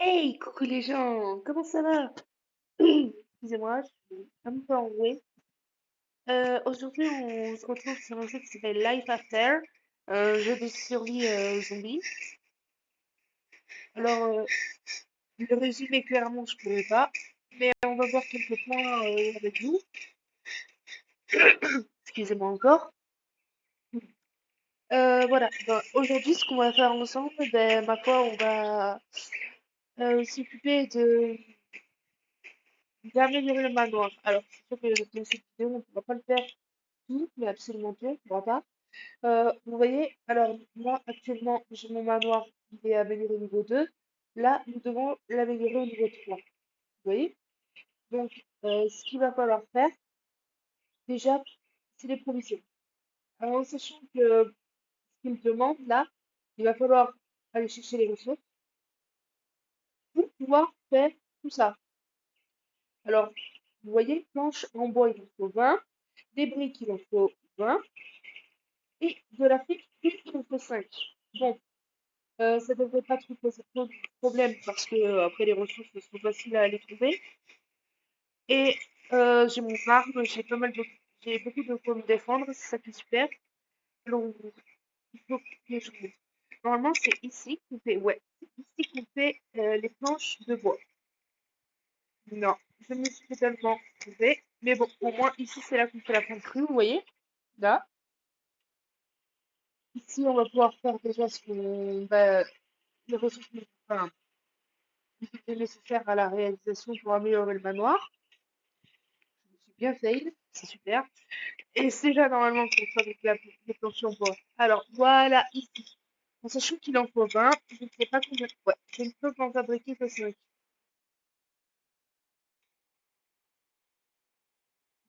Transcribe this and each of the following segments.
Hey, coucou les gens, comment ça va? Excusez-moi, je suis un peu enrouée. Aujourd'hui, on se retrouve sur un jeu qui s'appelle Life After, un jeu de survie zombie. Alors, le résumé, clairement, je ne pourrais pas, mais on va voir quelques points avec vous. Excusez-moi encore. Voilà, ben, aujourd'hui, ce qu'on va faire ensemble, ben, ma foi, on va s'occuper d'améliorer le manoir. Alors, c'est sûr que dans cette vidéo, on ne pourra pas le faire tout, mais absolument tout, on ne pourra pas. Vous voyez, alors moi actuellement j'ai mon manoir qui est amélioré au niveau 2. Là, nous devons l'améliorer au niveau 3. Vous voyez? Donc, ce qu'il va falloir faire, déjà, c'est les provisions. Alors, en sachant que ce qu'il me demande là, il va falloir aller chercher les ressources pour pouvoir faire tout ça. Alors, vous voyez, planche en bois, il en faut 20, des briques, il en faut 20, et de la fibre, il en faut 5. Bon, ça devrait pas trop poser trop de problème parce que après les ressources sont faciles à les trouver. Et j'ai mon arme, j'ai beaucoup de quoi me défendre, c'est ça qui est super. Donc il faut que je monte. Normalement c'est ici qu'on fait, ouais, c'est ici qu'on fait les planches de bois. Non, je me suis totalement trompée. Mais bon, au moins ici c'est là qu'on fait la plante crue, vous voyez, là. Ici on va pouvoir faire déjà ce qu'on, bah, les ressources, enfin, nécessaires à la réalisation pour améliorer le manoir. Je suis bien fail, c'est super. Et c'est là normalement qu'on fabrique les planches en bois. Alors voilà, ici. En sachant qu'il en faut 20, je ne sais pas combien. Ouais, je ne peux qu'en fabriquer que 5.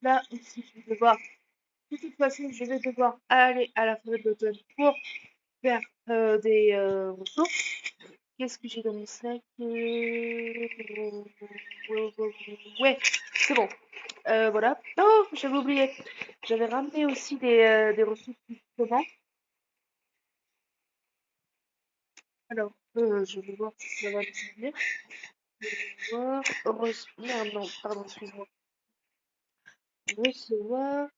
Là, ici, je vais devoir. De toute façon, je vais devoir aller à la forêt de l'automne pour faire des ressources. Qu'est-ce que j'ai dans mon sac? Ouais, c'est bon. Voilà. Oh, j'avais oublié. J'avais ramené aussi des ressources justement. Alors, je vais voir si ça va me servir. Je vais voir. Merde, non, pardon, excuse-moi. Recevoir.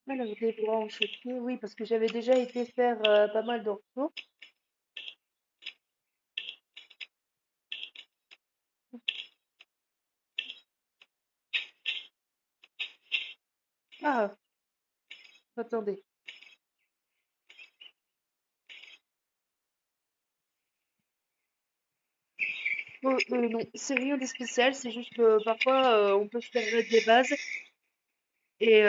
Alors, des branches, ok. Oui, parce que j'avais déjà été faire pas mal de ressources. Ah, attendez. Oh, non, c'est rien de spécial, c'est juste que parfois on peut se permettre des bases et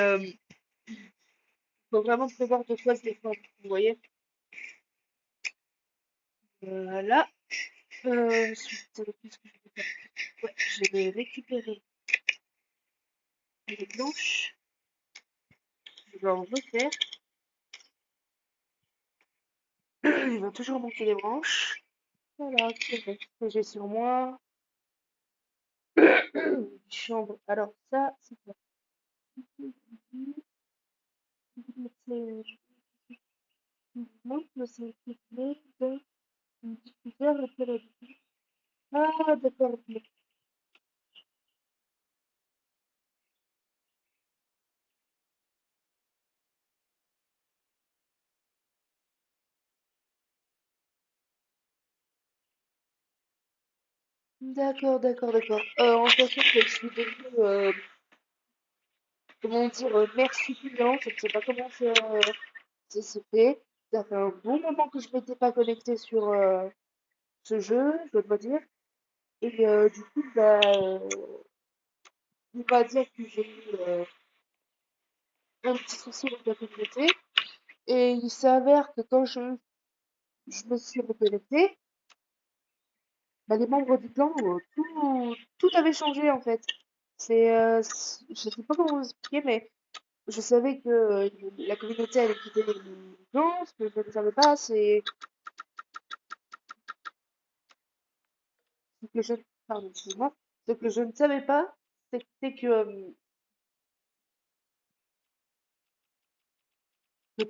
faut vraiment prévoir de quoi se défendre. Vous voyez? Voilà. Ensuite, qu'est-ce que je vais faire? Ouais, je vais récupérer les planches. Je vais en refaire. Il va toujours manquer des branches. Voilà, c'est bon. Que j'ai sur moi. Chambre. Alors, ça, c'est quoi? C'est équipé d'un diffuseur et télévision. Ah, d'accord. Ok. D'accord, d'accord, d'accord. En sachant que je suis devenue, comment dire, mère suppléante, je ne sais pas comment ça se fait. Ça fait un bon moment que je m'étais pas connectée sur ce jeu, je dois dire. Et du coup, bah, on va dire que j'ai eu un petit souci avec la communauté. Et il s'avère que quand je me suis reconnectée, bah, les membres du clan, tout avait changé en fait. Je sais pas comment vous expliquer, mais je savais que la communauté allait quitter les gens. Ce que je ne savais pas, c'est que je, pardon, excuse-moi, ce que je ne savais pas, c'était que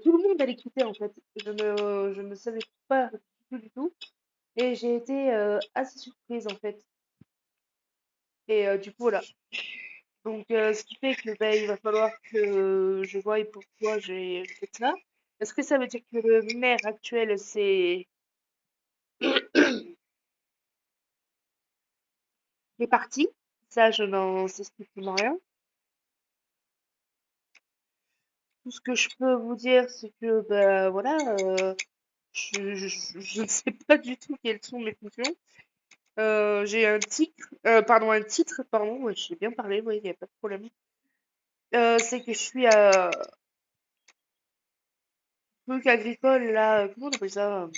tout le monde allait quitter en fait. Je ne savais pas du tout, du tout. et j'ai été assez surprise en fait. Et du coup, voilà. Donc, ce qui fait que ben, il va falloir que je voie pourquoi j'ai fait ça. Est-ce que ça veut dire que le maire actuel est parti? Ça, je n'en sais strictement rien. Tout ce que je peux vous dire, c'est que ben voilà, je ne sais pas du tout quelles sont mes fonctions. J'ai un titre, pardon, ouais, je sais bien parler, oui, il n'y a pas de problème. C'est que je suis truc agricole, là, comment on appelle ça?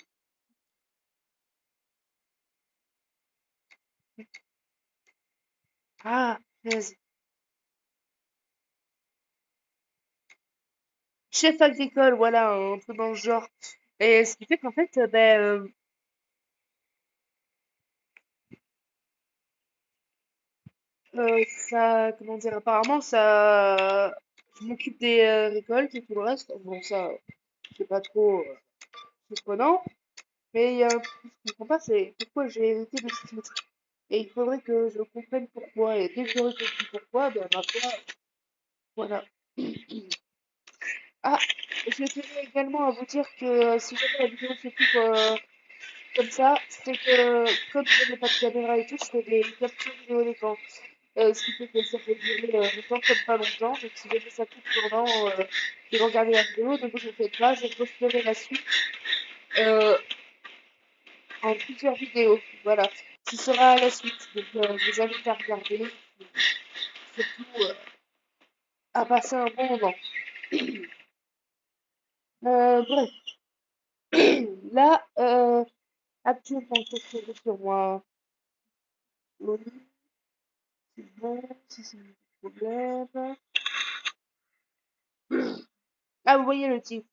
Ah, punaise. Chef agricole, voilà, un peu dans le genre. Et ce qui fait qu'en fait, ça, comment dire, apparemment, ça, je m'occupe des récoltes et tout le reste. Bon, ça, c'est pas trop surprenant. Mais il y a un truc que je comprends pas, c'est pourquoi j'ai hérité de ce titre. Et il faudrait que je comprenne pourquoi. Et dès que j'aurai compris pourquoi, ben, ma foi, voilà. Ah, je tenais également à vous dire que si jamais la vidéo se coupe comme ça, c'est que comme je n'ai pas de caméra et tout, je fais des captures vidéo d'écran. Ce qui fait que ça peut durer longtemps comme pas longtemps. Donc si jamais ça coupe pendant que vous regardez la vidéo, ne vous en faites pas, je posterai la suite euh, en plusieurs vidéos. Voilà, ce sera la suite. Donc je vous invite à regarder, surtout à passer un bon moment. Bref, là, actuellement, qu'est-ce que j'ai sur moi? Oui, c'est bon, si c'est un problème. Ah, vous voyez le titre.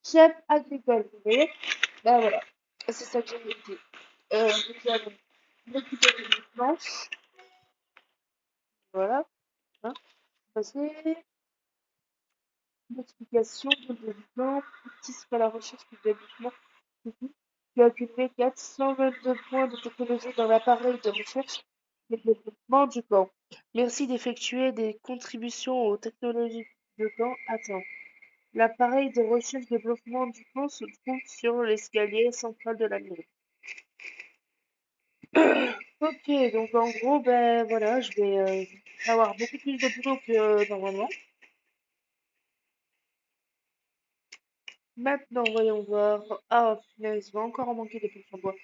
Chef agricole, vous voyez? Ben voilà, c'est ça que j'ai noté. Nous allons récupérer les planches. Voilà. Hein. Passer. L'explication de développement participe à la recherche du développement qui a accumulé 422 points de technologie dans l'appareil de recherche et développement du camp. Merci d'effectuer des contributions aux technologies de camp. Attends. L'appareil de recherche et développement du camp se trouve sur l'escalier central de la mairie. Ok, donc en gros, ben voilà, je vais avoir beaucoup plus de boulot que normalement. Maintenant, voyons voir. Ah, punaise, il va encore en manquer des planches en bois.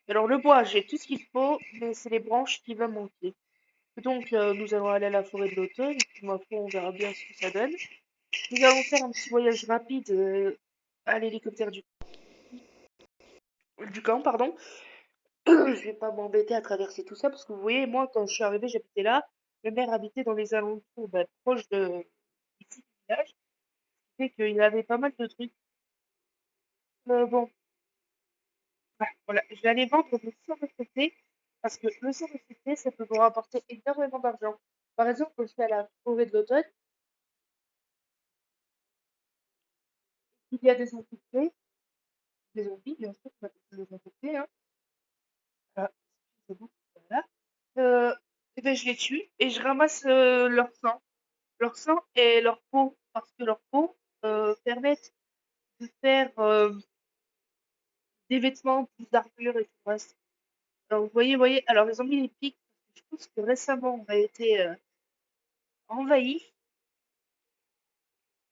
Alors, le bois, j'ai tout ce qu'il faut, mais c'est les branches qui vont manquer. Donc, nous allons aller à la forêt de l'automne, et puis, ma foi, on verra bien ce que ça donne. Nous allons faire un petit voyage rapide à l'hélicoptère du camp, pardon. Je vais pas m'embêter à traverser tout ça, parce que vous voyez, moi, quand je suis arrivée, j'habitais là. Le maire habitait dans les alentours, ben, proche ici, du village, ce qui fait qu'il avait pas mal de trucs. Bon, ouais, voilà, je vais aller vendre le sang retraité parce que le sang retraité, ça peut vous rapporter énormément d'argent. Par exemple, quand je fais à la forêt de l'automne, il y a des infectés, des zombies, bien sûr, on appelle ça des infectés, hein. Ah, c'est bon, voilà. Et ben, je les tue et je ramasse leur sang et leur peau, parce que leur peau permettent de faire des vêtements, plus d'armure et tout le reste. Alors, vous voyez, alors les zombies, les piquent, parce que je pense que récemment, on a été envahis.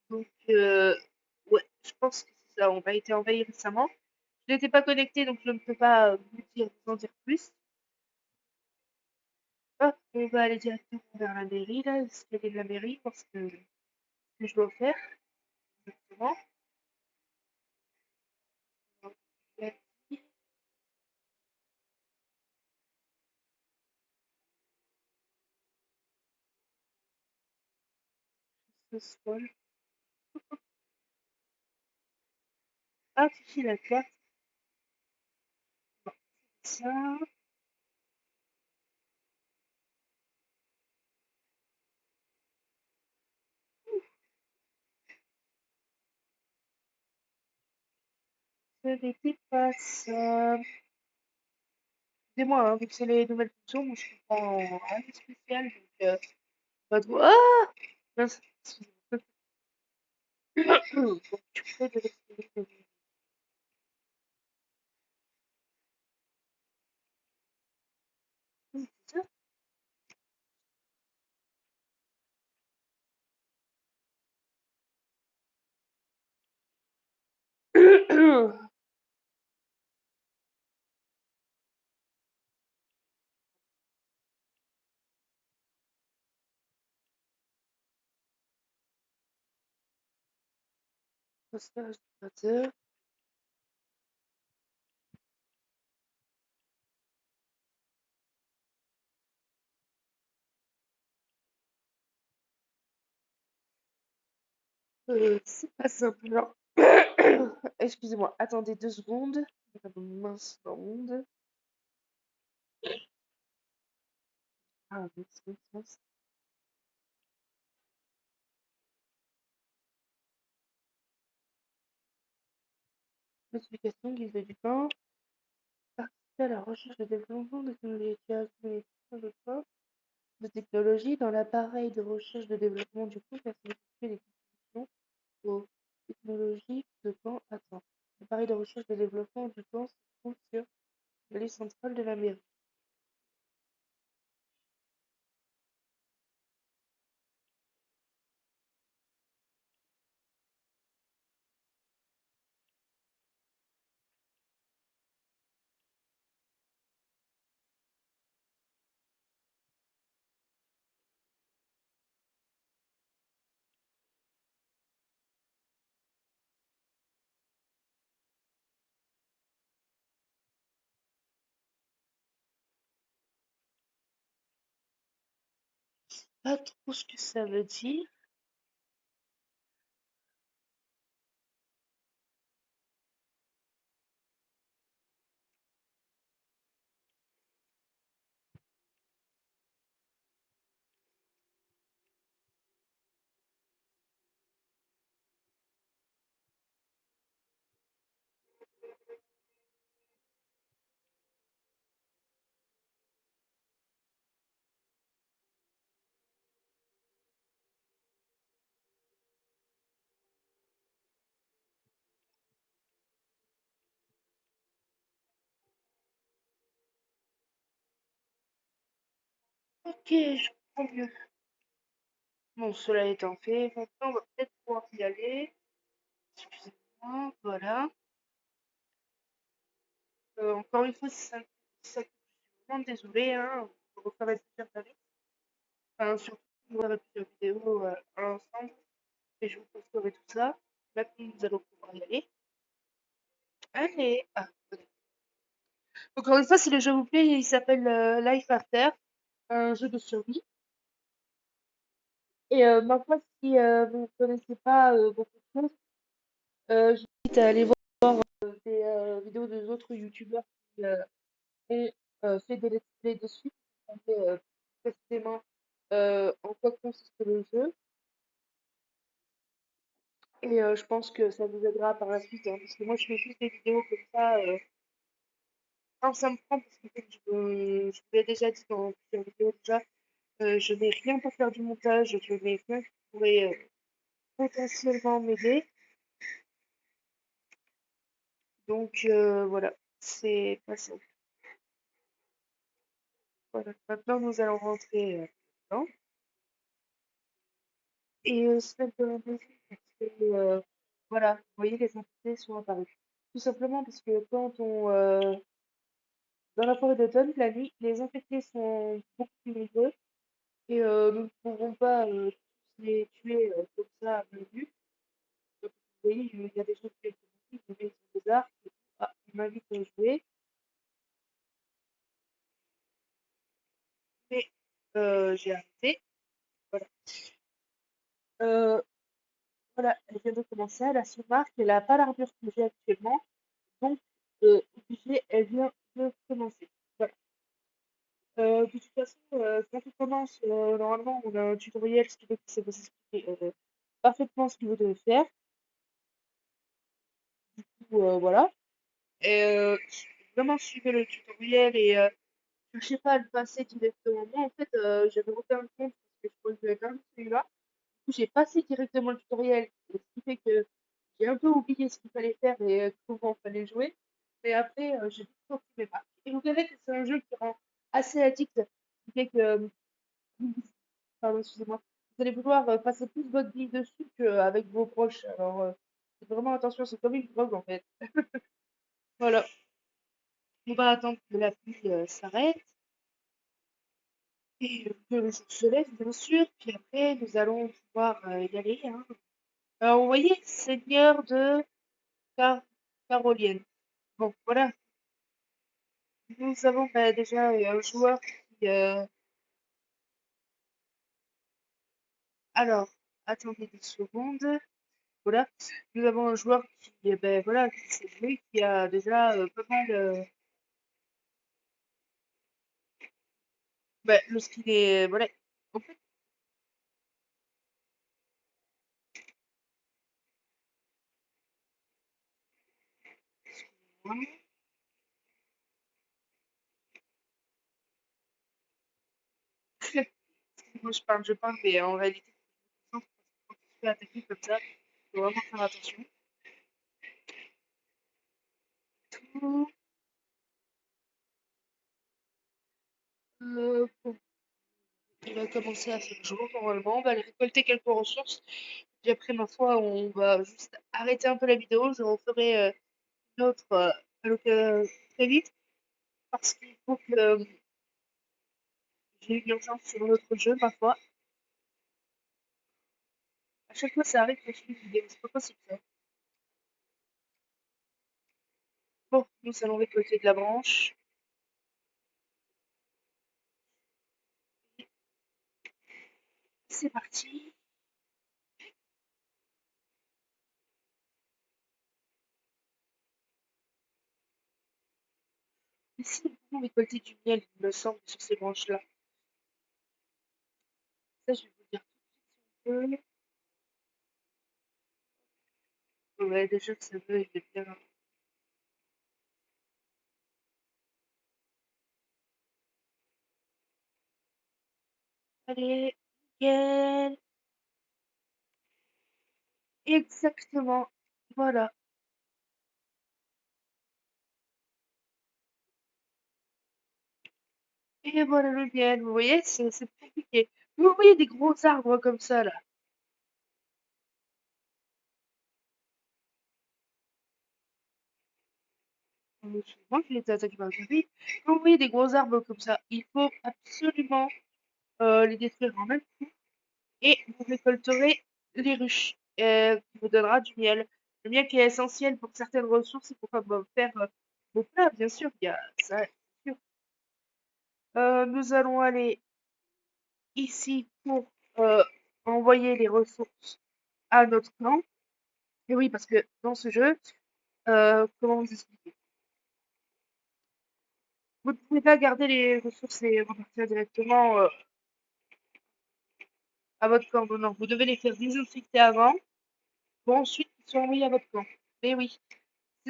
Donc, ouais, je pense que c'est ça. On a été envahi récemment. Je n'étais pas connectée, donc je ne peux pas vous en dire plus. Hop, on va aller directement vers la mairie, là, l'escalier de la mairie, parce que je dois faire, exactement. Donc, là, ce scroll. Afficher la carte. Bon, ça, ce n'était pas ça. Excusez-moi, hein, vu que c'est les nouvelles fonctions, moi je comprends rien de spécial, donc pas trop. Ah! Mince, excusez-moi. Donc tu fais de l'expérience. Oui, c'est ça. Postage d'ordinateur. C'est pas simple, alors. Excusez-moi, attendez 2 secondes. Mince bande. Ah, mince, mince, mince. Notification, guise du temps. Participer à la recherche de développement de technologie dans l'appareil de recherche de développement du compte afin d'effectuer les contributions aux technologies de camp attend. L'appareil de recherche de développement du camp se trouve sur l'île centrale de la mairie. Pas trop ce que ça veut dire. Ok, je comprends mieux. Bon, cela étant fait, maintenant on va peut-être pouvoir y aller. Excusez-moi, voilà. Encore une fois, si ça coupe, je suis vraiment désolée, hein. On referait plusieurs tarifs. Enfin, surtout, on referait plusieurs vidéos à l'ensemble et je vous posterai tout ça. Maintenant, nous allons pouvoir y aller. Allez! Ah, voilà. Encore une fois, si le jeu vous plaît, il s'appelle Life After, un jeu de survie. Et ma foi, si vous ne connaissez pas beaucoup de choses, je vous invite à aller voir des vidéos de d'autres youtubeurs qui ont fait des let's play dessus, qui ont fait précisément en quoi consiste le jeu. Et je pense que ça vous aidera par la suite, hein, parce que moi je fais juste des vidéos comme ça quand ça me prend, parce que comme je vous l'ai déjà dit dans plusieurs vidéos déjà, je n'ai rien pour faire du montage, je n'ai rien qui pourrait potentiellement m'aider. Donc voilà, c'est pas simple. Voilà. Maintenant nous allons rentrer dedans. Et se mettre dans la maison parce que voilà, vous voyez les entités sont apparues. Tout simplement parce que quand on dans la forêt d'automne, la nuit, les infectés sont beaucoup plus nombreux et nous ne pouvons pas tous les tuer comme ça à main nue. Donc, vous voyez, il y a des gens qui ont des arcs, et tout. Ah, ils m'invitent à jouer, mais j'ai arrêté. Voilà. Euh, voilà, elle vient de commencer, elle a son arc, elle n'a pas l'armure que j'ai actuellement, donc obligée, elle vient de commencer. Voilà. De toute façon, quand on commence, normalement, on a un tutoriel ce qui veut que ça vous expliquer parfaitement ce que vous devez faire. Du coup, voilà. Et vraiment, suivez le tutoriel et je sais pas, le passer directement. Moi, en fait, j'avais refait un compte parce que je crois que j'avais quand même celui-là. Du coup, j'ai passé directement le tutoriel, et ce qui fait que j'ai un peu oublié ce qu'il fallait faire et comment il fallait jouer. Mais après, j'ai vite compris mes marques. Et vous verrez que c'est un jeu qui rend assez addict, ce qui fait que, pardon, excusez-moi, vous allez vouloir passer plus votre vie dessus qu'avec vos proches. Alors, faites vraiment attention, c'est comme une drogue en fait. Voilà, on va attendre que la pluie s'arrête et que le jour se lève, bien sûr. Puis après, nous allons pouvoir y aller, hein. Alors, vous voyez, Seigneur de Car Carolienne. Bon, voilà, nous avons déjà un joueur qui... alors, attendez 2 secondes. Voilà, nous avons un joueur qui, voilà, qui s'est joué, qui a déjà pas mal... lorsqu'il est... Voilà, en fait, excusez-moi. Moi, je parle, mais en réalité, quand tu te fais attaquer comme ça, il faut vraiment faire attention. Bon, il va commencer à faire jour normalement. On va aller récolter quelques ressources. Puis après, ma foi, on va juste arrêter un peu la vidéo. Je referai une autre très vite parce qu'il faut que j'ai une urgence sur notre jeu, ma foi. À chaque fois, ça arrive que je fais une vidéo. C'est pas possible ça. Bon, nous allons récolter de la branche. C'est parti. Ici, nous pouvons récolter du miel, il me semble, sur ces branches-là. Ça, je vais vous dire tout de suite si on peut. Ouais, déjà que ça veut, il est bien. Allez, nickel. Exactement. Voilà. Et voilà le miel. Vous voyez, c'est compliqué. Vous voyez des gros arbres comme ça, là. Je crois qu'il était attaqué par le zombie. Vous voyez des gros arbres comme ça. Il faut absolument les détruire en même temps. Et vous récolterez les ruches, qui vous donnera du miel. Le miel qui est essentiel pour certaines ressources et pour faire vos plats, bien sûr. Il y a ça, c'est sûr. Nous allons aller ici pour envoyer les ressources à notre clan. Et oui, parce que dans ce jeu, comment vous expliquer? Vous ne pouvez pas garder les ressources et repartir directement à votre camp. Non, non, vous devez les faire désinfecter avant pour ensuite qu'ils soient envoyés à votre camp. Mais oui,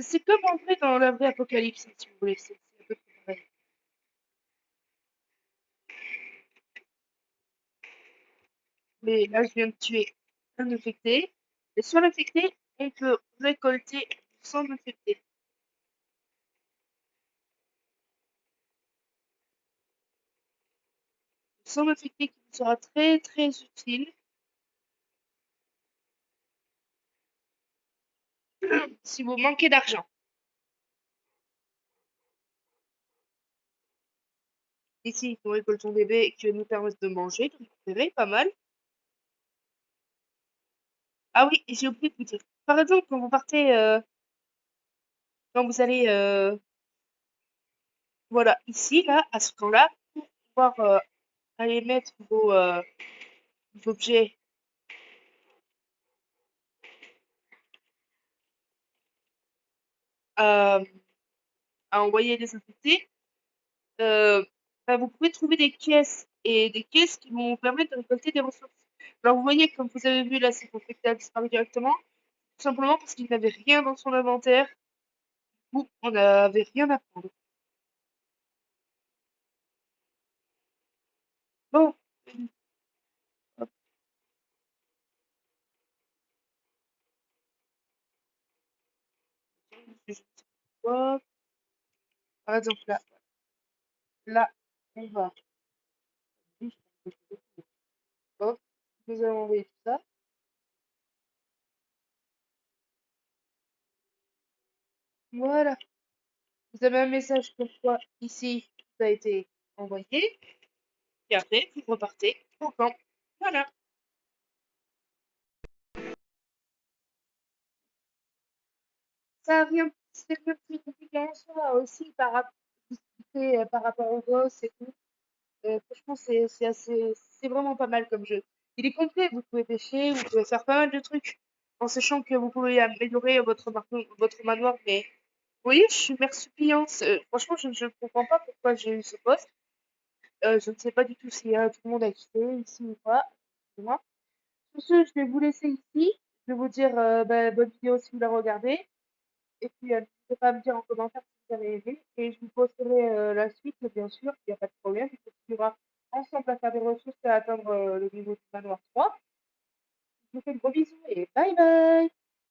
c'est comme en vrai dans la vraie apocalypse, hein, si vous voulez. C'est à peu près pareil. Mais là, je viens de tuer un infecté. Et sur l'infecté, on peut récolter du sang d'infecté. Le sang d'infecté qui vous sera très très utile si vous manquez d'argent. Ici, nous récoltons des baies qui nous permettent de manger, donc vous verrez, pas mal. Ah oui, et j'ai oublié de vous dire. Par exemple, quand vous partez, quand vous allez, voilà, ici, là, à ce camp-là, pour pouvoir aller mettre vos objets à, à envoyer désinfecter, euh, vous pouvez trouver des caisses et des caisses qui vont vous permettre de récolter des ressources. Alors vous voyez, comme vous avez vu là, cet infecté a disparu directement, tout simplement parce qu'il n'avait rien dans son inventaire, ou on n'avait rien à prendre. Bon, hop, je sais pas quoi. Par exemple, là, on va juste, hop, nous allons envoyer tout ça. Voilà. Vous avez un message comme quoi ici, tout a été envoyé. Et après, vous repartez au camp. Voilà. Ça vient, c'est le plus compliqué en soi aussi par rapport aux gosses et tout. Franchement, c'est assez, c'est vraiment pas mal comme jeu. Il est complet, vous pouvez pêcher, vous pouvez faire pas mal de trucs en sachant que vous pouvez améliorer votre manoir. Mais oui, je suis mère suppliante. Franchement, je ne comprends pas pourquoi j'ai eu ce poste. Je ne sais pas du tout si tout le monde a quitté ici ou pas. Excusez-moi. Sur ce, je vais vous laisser ici. Je vais vous dire bonne vidéo si vous la regardez. Et puis, n'hésitez pas à me dire en commentaire si vous avez aimé. Et je vous posterai la suite, bien sûr, il n'y a pas de problème. On continuera ensemble à faire des ressources et à atteindre le niveau du manoir 3. Je vous fais de gros bisous et bye bye!